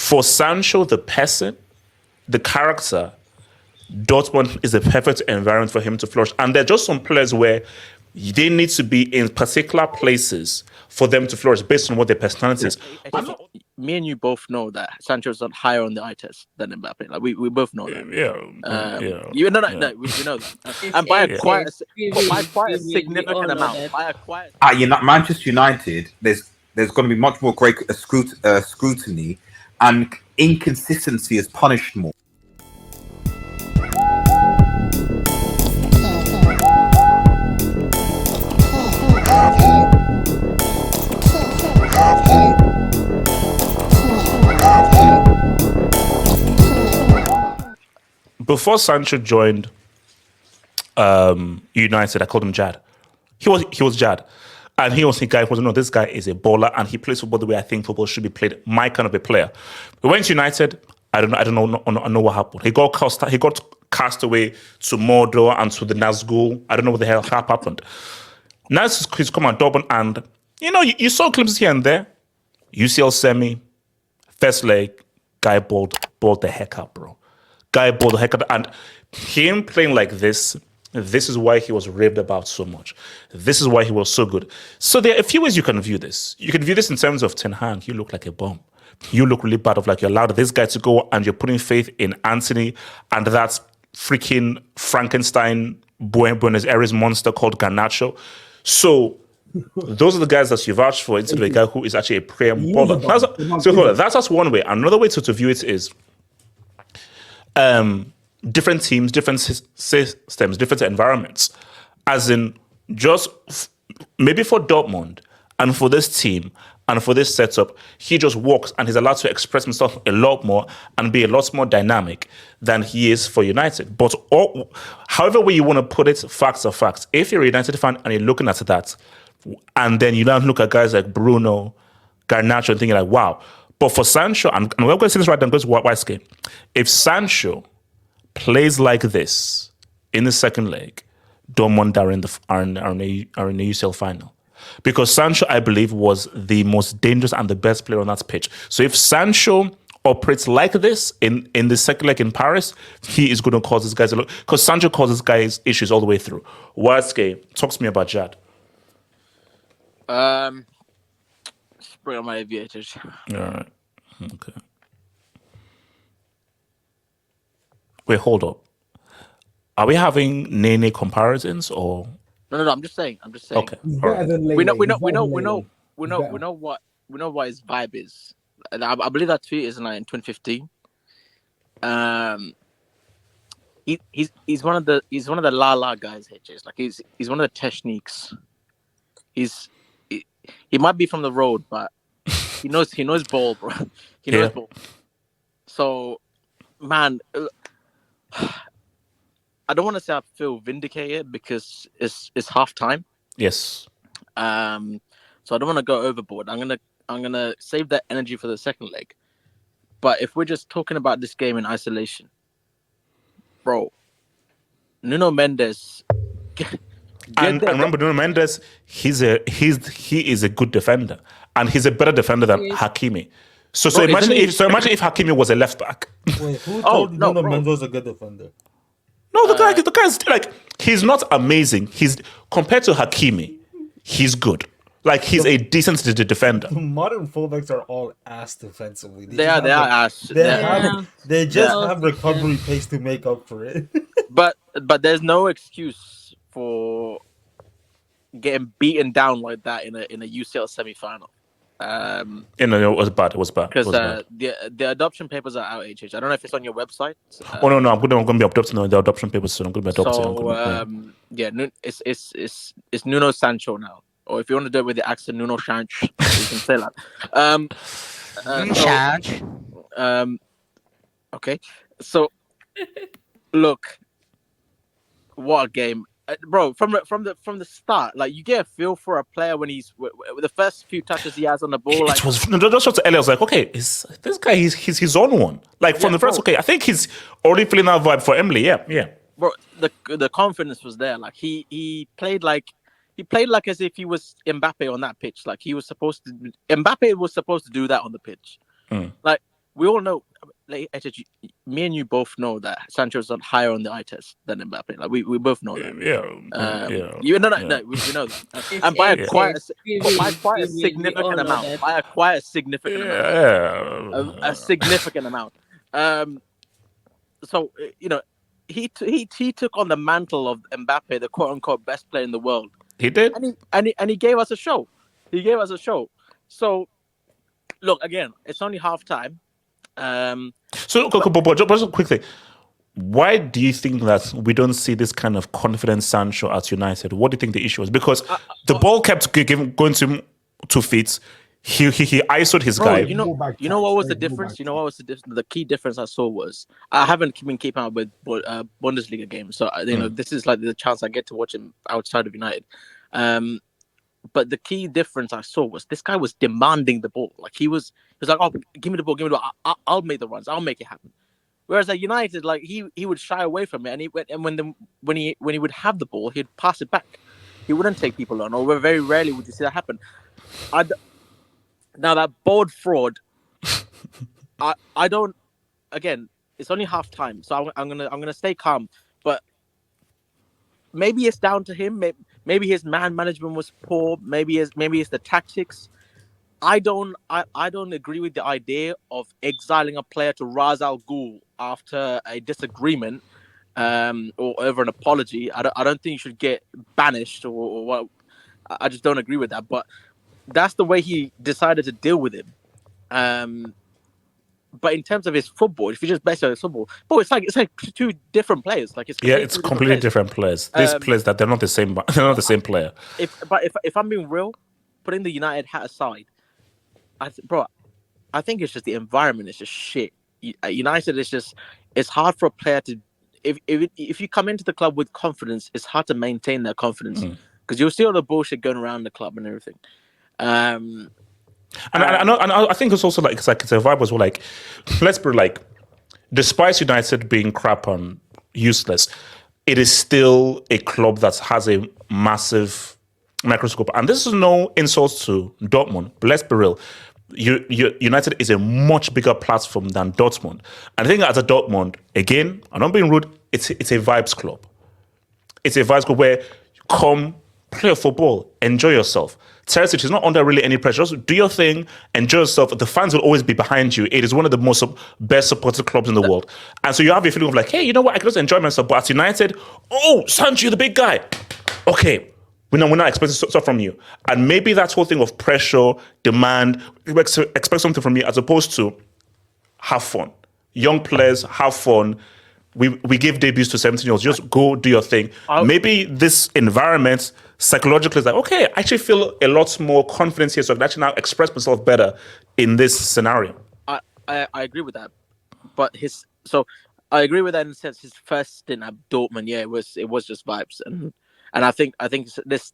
For Sancho, the person, the character, Dortmund is the perfect environment for him to flourish. And there are just some players where they need to be in particular places for them to flourish based on what their personality is. Me and you both know that Sancho's not higher on the eye test than Mbappe. Like we both know that. You know that. We know that. And by quite a significant amount. Manchester United, there's going to be much more great scrutiny, and inconsistency is punished more. Before Sancho joined United, I called him Jad. He was Jad. And he was the guy who was, no, this guy is a baller and he plays football the way I think football should be played. My kind of a player. We went to United. I don't know what happened. He got cast away to Mordor and to the Nazgul. I don't know what the hell happened. Now he's come at Dortmund and, you saw glimpses here and there. UCL semi, first leg, guy balled the heck up, bro. Guy balled the heck up. And him playing like this is why he was raved about so much. This is why he was so good. So there are a few ways you can view this. You can view this in terms of Ten Hag. You look like a bomb. You look really bad of like you're allowed this guy to go and you're putting faith in Anthony and that's freaking Frankenstein Buenos Aires monster called Garnacho. So those are the guys that you vouch for instead of a guy who is actually a prem baller. That's just one way. Another way to view it is different teams, different systems, different environments. As in, just maybe for Dortmund and for this team and for this setup, he just walks and he's allowed to express himself a lot more and be a lot more dynamic than he is for United. But however way you want to put it, facts are facts. If you're a United fan and you're looking at that, and then you now look at guys like Bruno, Garnacho, and thinking like, wow. But for Sancho, and we're going to say this right now, because what's game? If Sancho plays like this in the second leg, Dortmund are in the UCL final. Because Sancho, I believe, was the most dangerous and the best player on that pitch. So if Sancho operates like this in the second leg in Paris, he is going to cause these guys a lot. Because Sancho causes guys issues all the way through. Worst game, talk to me about Jad. Bring on my aviators. All right. Okay. Wait, hold up. Are we having Nene comparisons or? No. I'm just saying. Okay. Right. We know what his vibe is. And I believe that tweet is in 2015. He's one of the la guys here, Chase. Like he's one of the techniques. He might be from the road, but he knows ball, bro. He knows ball. So, man, I don't want to say I feel vindicated because it's half time. Yes. So I don't want to go overboard. I'm gonna save that energy for the second leg. But if we're just talking about this game in isolation, bro, Nuno Mendes. And remember, Nuno Mendes, he is a good defender, and he's a better defender than Hakimi. So imagine if Hakimi was a left back. Wait, who told Nuno Mendes was a good defender? No, the guy is like, he's not amazing. He's compared to Hakimi, he's good. Like he's a decent defender. Modern fullbacks are all ass defensively. They are ass. They just have recovery pace to make up for it. But there's no excuse for getting beaten down like that in a UCL semi-final. It was bad. Because the adoption papers are out, HH. I don't know if it's on your website. No, I'm going to be adopting the adoption papers soon. I'm going to be adopting. So it's Nuno Sancho now. Or if you want to do it with the accent, Nuno Sancho, you can say that. Okay. So look, what a game. Bro, from the start, like you get a feel for a player when he's with the first few touches he has on the ball. It was just what Elliot was like. Okay, this guy he's his own one. Like from the first, okay, I think he's already feeling that vibe for Emily. Yeah. Bro, the confidence was there. Like he played like as if he was Mbappe on that pitch. Like Mbappe was supposed to do that on the pitch. Like we all know, like, me and you both know that Sancho's on higher on the eye test than Mbappe. Like we both know that. You no, we know that, and by quite a significant amount. By a quite a significant amount. A significant amount. So he took on the mantle of Mbappe, the quote unquote best player in the world. He did, and he gave us a show. So look, again, it's only half time. So, but just quickly, why do you think that we don't see this kind of confident Sancho at United? What do you think the issue was? Because the ball kept going to 2 feet. He ISO'd his guy. You know what was the difference? The key difference I saw was I haven't been keeping up with Bundesliga games, so this is like the chance I get to watch him outside of United. But the key difference I saw was this guy was demanding the ball. Like he was like, "Oh, give me the ball, give me the ball. I'll make the runs. I'll make it happen." Whereas at United, like he would shy away from it, and when he would have the ball, he'd pass it back. He wouldn't take people on, or very rarely would you see that happen. Now that bold fraud, I don't. Again, it's only half time, so I'm gonna stay calm. But maybe it's down to him. Maybe his man management was poor. Maybe it's the tactics. I don't agree with the idea of exiling a player to Ras Al Ghul after a disagreement or over an apology. I don't think you should get banished or what. I just don't agree with that. But that's the way he decided to deal with him. But in terms of his football, if you just base on his football, it's like 2 different players. Like it's completely different players. These players that they're not the same. They're not the same player. If I'm being real, putting the United hat aside, I think it's just the environment is just shit. United is just, it's hard for a player to, if you come into the club with confidence, it's hard to maintain that confidence because you'll see all the bullshit going around the club and everything. And I think it's also it's a vibe as well. Like, let's be like, despite United being crap and useless, it is still a club that has a massive microscope. And this is no insult to Dortmund, but let's be real. United is a much bigger platform than Dortmund. And I think as a Dortmund, again, I'm not being rude, it's a vibes club. It's a vibes club where you come, play football, enjoy yourself. Terzic is not under really any pressure. Just do your thing, enjoy yourself. The fans will always be behind you. It is one of the best supported clubs in the world. And so you have a feeling of like, hey, you know what? I can just enjoy myself. But at United, Sancho, you're the big guy. Okay, we're not expecting stuff from you. And maybe that whole thing of pressure, demand, expect something from you as opposed to have fun. Young players, have fun. We give debuts to 17-year-olds. Just go do your thing. Maybe this environment psychologically is like, okay, I actually feel a lot more confidence here, so I can actually now express myself better in this scenario. I agree with that, but I agree with that in the sense his first stint at Dortmund, it was just vibes, and I think this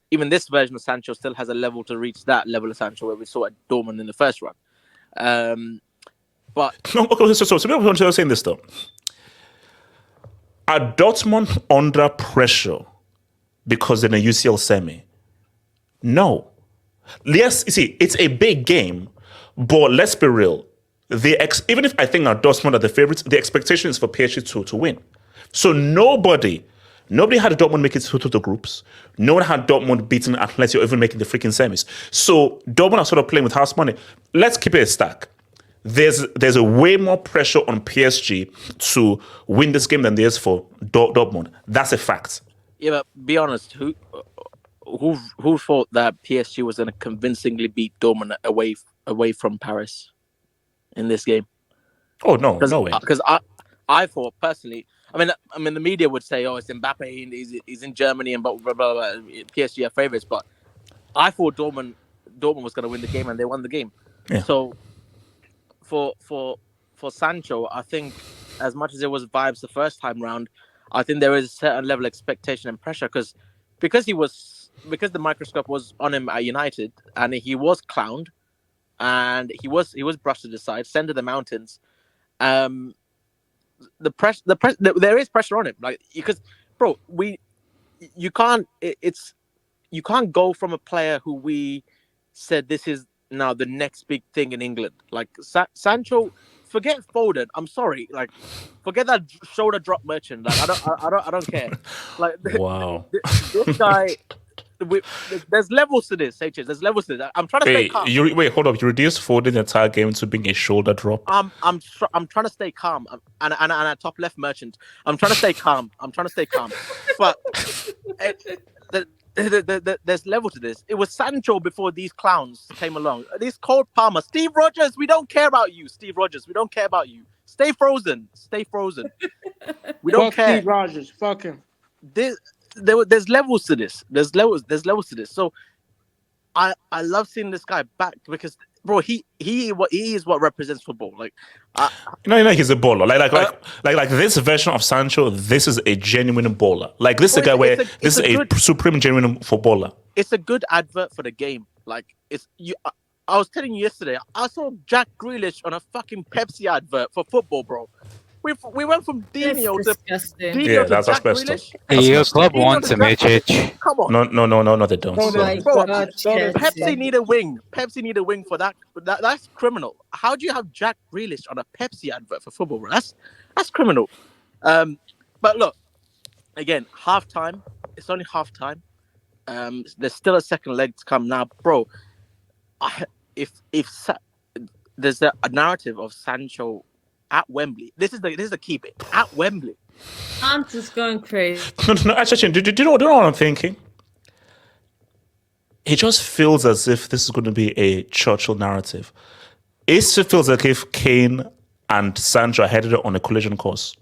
version of Sancho still has a level to reach that level of Sancho where we saw at Dortmund in the first run. But no, okay, so people are saying this though. Are Dortmund under pressure because in a UCL semi? No. Yes, you see, it's a big game, but let's be real. Even if I think our Dortmund are the favorites, the expectation is for PSG to win. So nobody had Dortmund make it to the groups. No one had Dortmund beaten Atletico or even making the freaking semis. So Dortmund are sort of playing with house money. Let's keep it a stack. There's a way more pressure on PSG to win this game than there is for Dortmund. That's a fact. Yeah, but be honest, who thought that PSG was going to convincingly beat Dortmund away from Paris in this game? Oh no way. Because I thought personally, I mean, the media would say, "Oh, it's Mbappe, he's in Germany, and blah blah blah. blah. PSG are favorites," but I thought Dortmund was going to win the game, and they won the game. Yeah. So for Sancho, I think as much as it was vibes the first time round, I think there is a certain level of expectation and pressure because the microscope was on him at United, and he was clowned, and he was brushed to the side, sent to the mountains. There is pressure on him, like because, bro, you can't go from a player who we said this is now the next big thing in England. Like Sancho forget Foden. I'm sorry, like, forget that shoulder drop merchant. Like, I don't care. Like, Wow. this guy. There's levels to this, Sanchez. There's levels to this. I'm trying to stay calm. Hold up. You reduced Foden the entire game to being a shoulder drop. I'm trying to stay calm. And a top left merchant. I'm trying to stay calm. But there's level to this. It was Sancho before these clowns came along. These Cole Palmer, Steve Rogers. We don't care about you, Steve Rogers. We don't care about you. Stay frozen. We don't care. Steve Rogers. Fuck him. There's levels to this. There's levels to this. So I love seeing this guy back because, bro, he is what represents football. Like, he's a baller. Like this version of Sancho. This is a genuine baller. Like this is a guy where this is a supreme genuine footballer. It's a good advert for the game. Like I was telling you yesterday. I saw Jack Grealish on a fucking Pepsi advert for football, bro. We went from Dino to that's Jack messed up. Grealish. Your club wants him, HH. Come on. No, they don't. Oh my Bro, God, Pepsi need a wing. Pepsi need a wing for that. That's criminal. How do you have Jack Grealish on a Pepsi advert for football, bro? That's criminal. But look, again, half time. It's only half time. There's still a second leg to come now, bro. If there's a narrative of Sancho at Wembley, this is the key bit. At Wembley, I'm just going crazy. No, actually, do you know what I'm thinking? It just feels as if this is going to be a Churchill narrative. It just feels like if Kane and Sancho are headed on a collision course.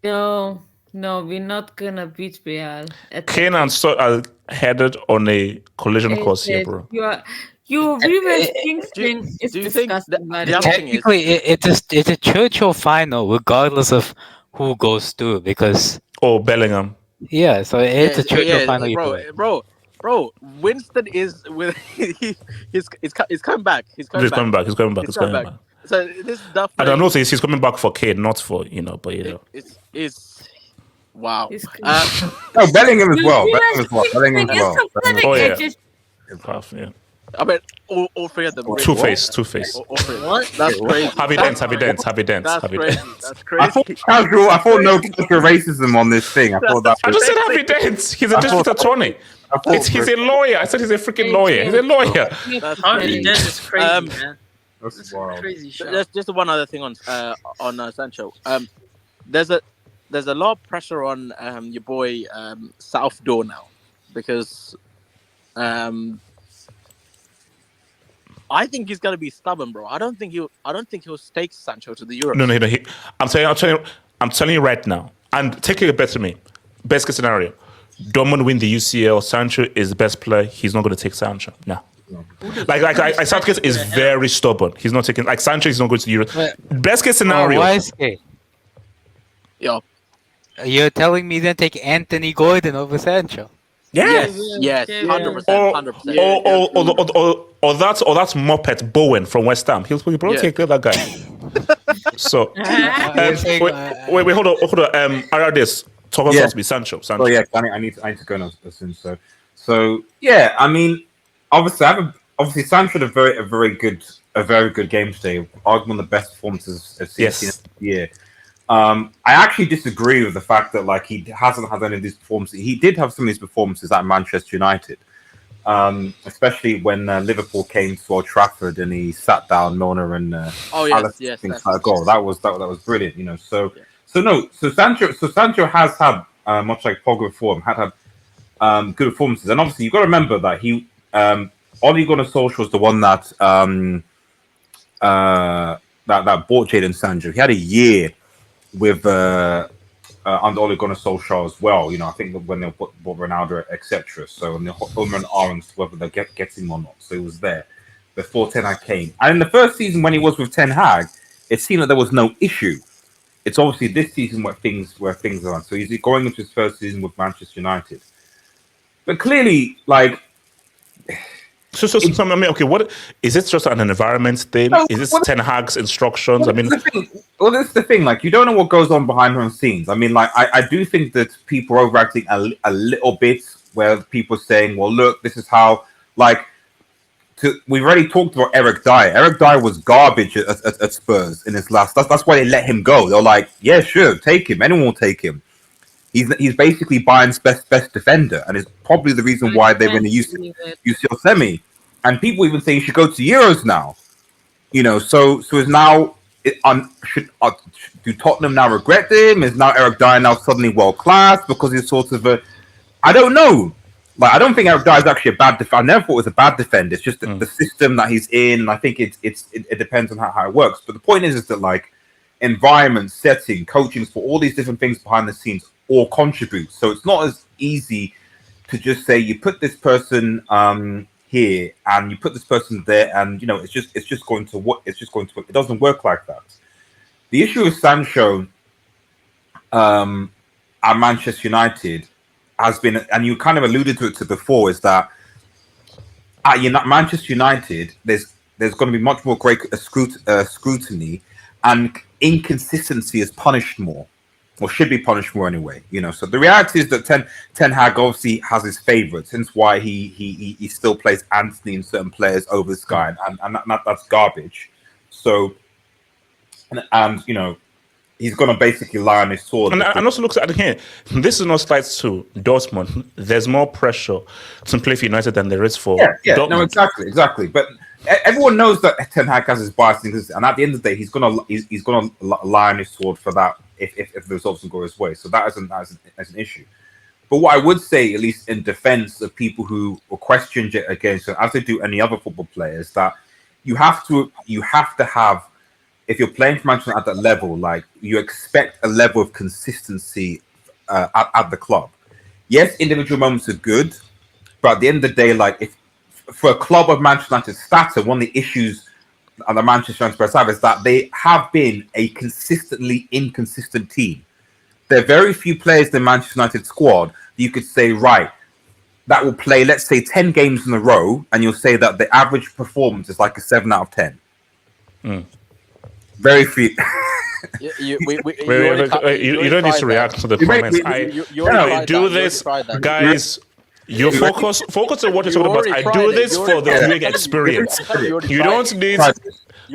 No, we're not gonna beat Real. Kane and Sancho are headed on a collision course here, bro. You reverse thinking is do you think disgusting. that- by the the way. other thing is- It's a Churchill final, regardless of who goes through, because Bellingham. yeah, so it's a Churchill final. You play. Bro. Winston is with he's coming back. He's coming back. He's coming back. So this stuff. I don't know. So he's coming back for Kane, not for but It's wow. It's No, Bellingham as well. You Bellingham as well. Bellingham as well. pathetic, Oh, yeah. it just- yeah. I mean, all three of them. Two-Face. All three. What? That's crazy. Have That's crazy. That's I thought crazy. casual. I thought no cultural racism on this thing. I thought that. I just said Happy Dent. He's a district attorney. He's a lawyer. I said he's a freaking lawyer. He's a lawyer. That's Harvey crazy. Dent is crazy, man. That's wild. Crazy shit. Just one other thing on Sancho. There's a lot of pressure on your boy South Door now because I think he's gonna be stubborn, bro. I don't think he'll stake Sancho to the Euros. No. I'm telling you right now. And take a bet to me. Best case scenario. Dortmund win the UCL. Sancho is the best player. He's not going to take Sancho. No. Like Southgate is very stubborn. He's not taking Sancho. He's not going to the Euros. Best case scenario. Why is it? Yo. You're telling me then take Anthony Gordon over Sancho? Yes, Yeah. 100%. Or that's Muppet Bowen from West Ham. He'll probably take that guy. So wait, hold on. Aradis, talk about me, Sancho. Oh yeah, I need to go now soon. So yeah, I mean, obviously Sancho had a very good game today. Arguably one of the best performances I've seen this year. I actually disagree with the fact that he hasn't had any of these performances. He did have some of these performances at Manchester United, especially when Liverpool came to Old Trafford and he sat down Milner and goal. That was brilliant. So Sancho has had much like Pogba before, had good performances, and obviously you've got to remember that he Ole Gunnar Solskjaer was the one that that bought Jadon Sancho. He had a year with under Ole Gunnar Solskjaer as well. I think when they bought Ronaldo, etc. So and the Ulmer and Arons, whether they get him or not. So he was there before Ten Hag came. And in the first season when he was with Ten Hag, it seemed that there was no issue. It's obviously this season where things are. So he's going into his first season with Manchester United. But clearly, So I mean, okay, what is it? Just an environment thing? Is this Ten Hag's instructions? This is the thing. You don't know what goes on behind the scenes. I mean, I do think that people are overacting a little bit, where people are saying, "Well, look, this is how." we've already talked about Eric Dyer. Eric Dyer was garbage at Spurs in his last. That's why they let him go. They're like, yeah, sure, take him. Anyone will take him. He's basically Bayern's best defender, and it's probably the reason why they're in the UCL semi. And people even say he should go to Euros now. So is now do Tottenham now regret him? Is now Eric Dyer now suddenly world class because he's sort of I don't know. Like, I don't think Eric Dyer is actually a bad defender. I never thought it was a bad defender. It's just the system that he's in. And I think it depends on how it works. But the point is that like environment, setting, coaching for all these different things behind the scenes all contribute. So it's not as easy to just say you put this person here and you put this person there, and it's just going to work. It's just going to work. It doesn't work like that. The issue with Sancho at Manchester United has been, and you kind of alluded to it before, is that at Manchester United, there's going to be much more great scrutiny, and inconsistency is punished more, or should be punished more anyway. So the reality is that Ten Hag obviously has his favourites, hence why he still plays Anthony and certain players over this guy, and that's garbage. So, and he's going to basically lie on his sword. And also look at it here. This is no slight to Dortmund. There's more pressure to play for United than there is for Dortmund. No, exactly. But everyone knows that Ten Hag has his biases, and at the end of the day, he's gonna lie on his sword for that if the results don't go his way. So that isn't as an issue. But what I would say, at least in defense of people who will question against him, as they do any other football players, that you have to have. If you're playing for Manchester at that level, like, you expect a level of consistency at the club. Yes, individual moments are good, but at the end of the day, like, if for a club of Manchester United's stature, one of the issues the Manchester United have is that they have been a consistently inconsistent team. There are very few players in the Manchester United squad that you could say, right, that will play, let's say, 10 games in a row, and you'll say that the average performance is like a 7 out of 10. Very few. You don't need to react to the comments. I do this, guys. You focus on what you're talking about. I do this for the viewing experience. You don't need,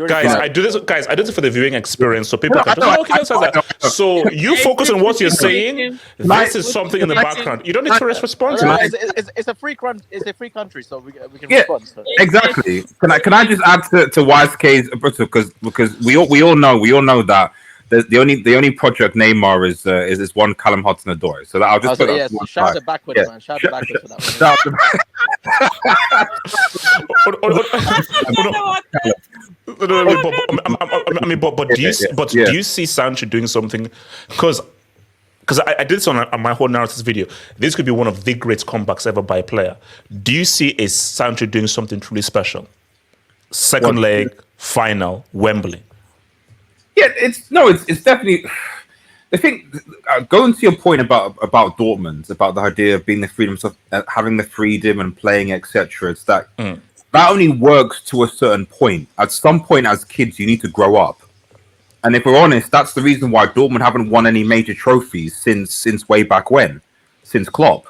guys. I do this for the viewing experience, so people can. So you focus on what you're saying. This is something in the background. You don't need to respond to it. It's a free country, so we can respond. So. Exactly. Can I just add to YSK's because we all know that. The only project Neymar is this one Callum Hudson-Odoi. So that I'll just put that. Shout it backwards, man. Shout it backwards for that. But do you see Sancho doing something? Because I did this on my whole narratives video. This could be one of the great comebacks ever by a player. Do you see a Sancho doing something truly special? Second leg, final, Wembley. Yeah, it's definitely the thing. Going to your point about Dortmund, about the idea of being the freedom, having the freedom and playing, etc. It's that that only works to a certain point. At some point, as kids, you need to grow up. And if we're honest, that's the reason why Dortmund haven't won any major trophies since way back when, since Klopp.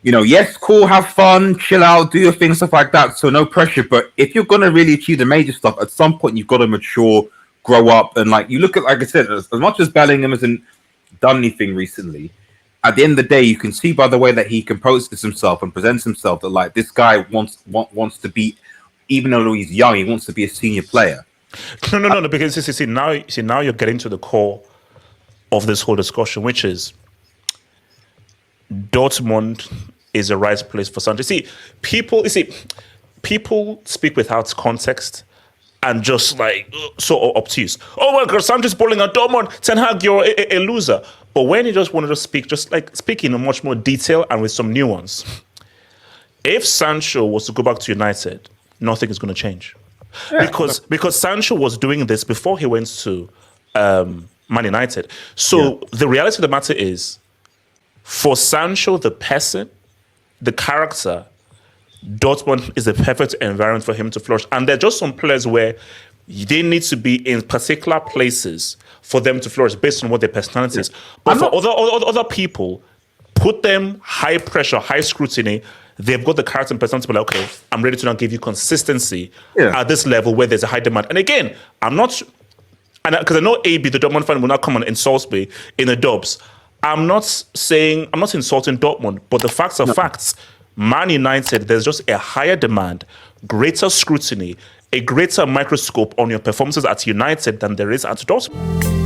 Yes, cool, have fun, chill out, do your thing, stuff like that. So no pressure. But if you're gonna really achieve the major stuff, at some point you've got to mature, grow up, and like you look at, like I said, as much as Bellingham hasn't done anything recently, at the end of the day, you can see by the way that he composes himself and presents himself that like this guy wants to be, even though he's young, he wants to be a senior player. No, because see now you're getting to the core of this whole discussion, which is Dortmund is the right place for Sancho. People speak without context and just like so obtuse. Oh my God, Sancho's bowling at Dortmund. Ten Hag, you're a loser. But when you just want to speak in a much more detail and with some nuance. If Sancho was to go back to United, nothing is going to change. Yeah. Because Sancho was doing this before he went to Man United. So the reality of the matter is, for Sancho, the person, the character, Dortmund is the perfect environment for him to flourish. And there are just some players where they need to be in particular places for them to flourish based on what their personality is. But for other people, put them high pressure, high scrutiny, they've got the character and personality to be like, okay, I'm ready to now give you consistency at this level where there's a high demand. And again, I'm not, because I know AB, the Dortmund fan, will not come on insult me in the dubs. I'm not insulting Dortmund, but the facts are facts. Man United, there's just a higher demand, greater scrutiny, a greater microscope on your performances at United than there is at Dortmund.